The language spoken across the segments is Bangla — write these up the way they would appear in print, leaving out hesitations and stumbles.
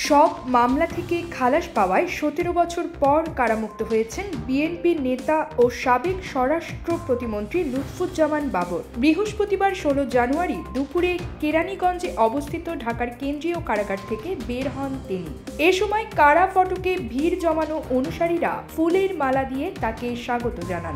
সব মামলা থেকে খালাস পাওয়ায় 17 বছর পর কারামুক্ত হয়েছেন বিএনপি নেতা ও সাবেক স্বরাষ্ট্র প্রতিমন্ত্রী লুৎফুজ্জামান বাবর। বৃহস্পতিবার 16 জানুয়ারি দুপুরে কেরানীগঞ্জে অবস্থিত ঢাকার কেন্দ্রীয় কারাগার থেকে বের হন তিনি। এ সময় কারা ফটকে ভিড় জমানো অনুসারীরা ফুলের মালা দিয়ে তাকে স্বাগত জানান।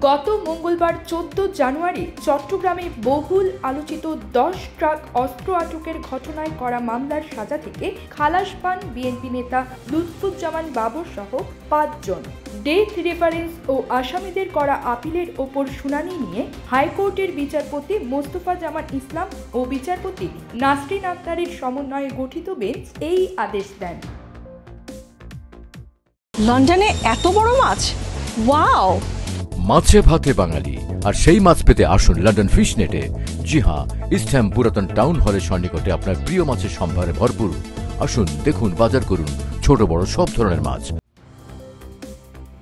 গত মঙ্গলবার 14 জানুয়ারি চট্টগ্রামে বহুল আলোচিত 10 ট্রাক অস্ত্র আটকের ঘটনায় করা মামলার সাজা থেকে খালাস পান বিএনপি নেতা লুৎফুজ্জামান বাবর সহ 5 জন। ডেথ রেফারেন্স ও আসামিদের করা আপিলের ওপর শুনানি নিয়ে হাইকোর্টের বিচারপতি মোস্তফা জামান ইসলাম ও বিচারপতি নাসরিন আক্তারের সমন্বয়ে গঠিত বেঞ্চ এই আদেশ দেন। লন্ডনে এত বড় মাছ, ওয়াও! মাছে ভাতে বাঙালি, আর সেই মাছ পেতে আসুন লন্ডন ফিশ নেটে। জি হ্যাঁ, ইস্ট হ্যাম পুরাতন টাউন হলের সন্নিকটে আপনার প্রিয় মাছের সম্ভারে ভরপুর। আসুন, দেখুন, বাজার করুন ছোট বড় সব ধরনের মাছ।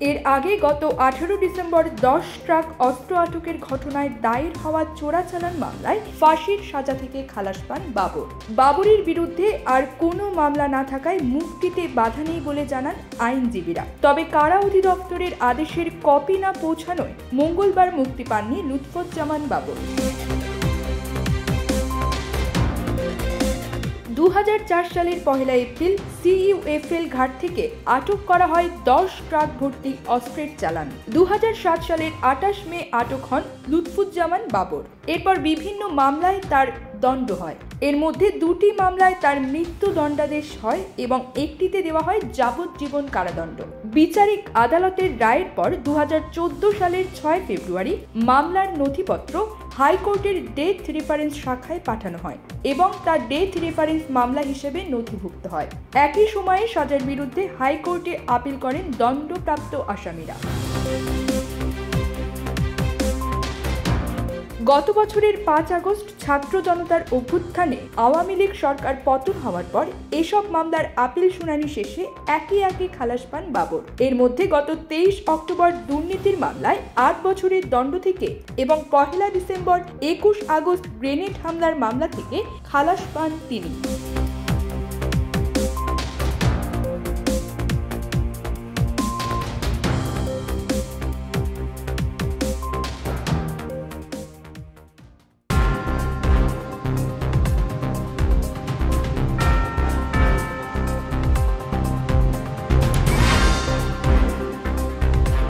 এর আগে গত 18 ডিসেম্বর 10 ট্রাক অস্ত্র আটকের ঘটনায় দায়ের হওয়া চোরাচালান মামলায় ফাঁসির সাজা থেকে খালাস পান বাবর। বাবরের বিরুদ্ধে আর কোনো মামলা না থাকায় মুক্তিতে বাধা নেই বলে জানান আইনজীবীরা। তবে কারা অধিদপ্তরের আদেশের কপি না পৌঁছানোয় মঙ্গলবার মুক্তি পাননি লুৎফুজ্জামান বাবর। 2004 সালের 1 এপ্রিল CUFL ঘাট থেকে আটক করা হয় 10 ট্রাক ভর্তি অস্ত্রের চালান। 2007 সালের 28 মে আটক হন লুৎফুজ্জামান বাবর। এরপর বিভিন্ন মামলায় তার দণ্ড হয়। এর মধ্যে 2টি মামলায় তার মৃত্যু দণ্ডাদেশ হয় এবং একটিতে দেওয়া হয় যাবজ্জীবন কারাদণ্ড। বিচারিক আদালতের রায়ের পর 2014 সালের 6 ফেব্রুয়ারি মামলার নথিপত্র হাইকোর্টের ডেথ রেফারেন্স শাখায় পাঠানো হয় এবং তার ডেথ রেফারেন্স মামলা হিসেবে নথিভুক্ত হয়। একই সময়ে সাজার বিরুদ্ধে হাইকোর্টে আপিল করেন দণ্ডপ্রাপ্ত আসামিরা। গত বছরের 5 আগস্ট ছাত্র জনতার অভ্যুত্থানে আওয়ামী লীগ সরকার পতন হওয়ার পর এসব মামলার আপিল শুনানি শেষে একে একে খালাস পান বাবর। এর মধ্যে গত 23 অক্টোবর দুর্নীতির মামলায় 8 বছরের দণ্ড থেকে এবং 1 ডিসেম্বর 21 আগস্ট গ্রেনেড হামলার মামলা থেকে খালাস পান তিনি।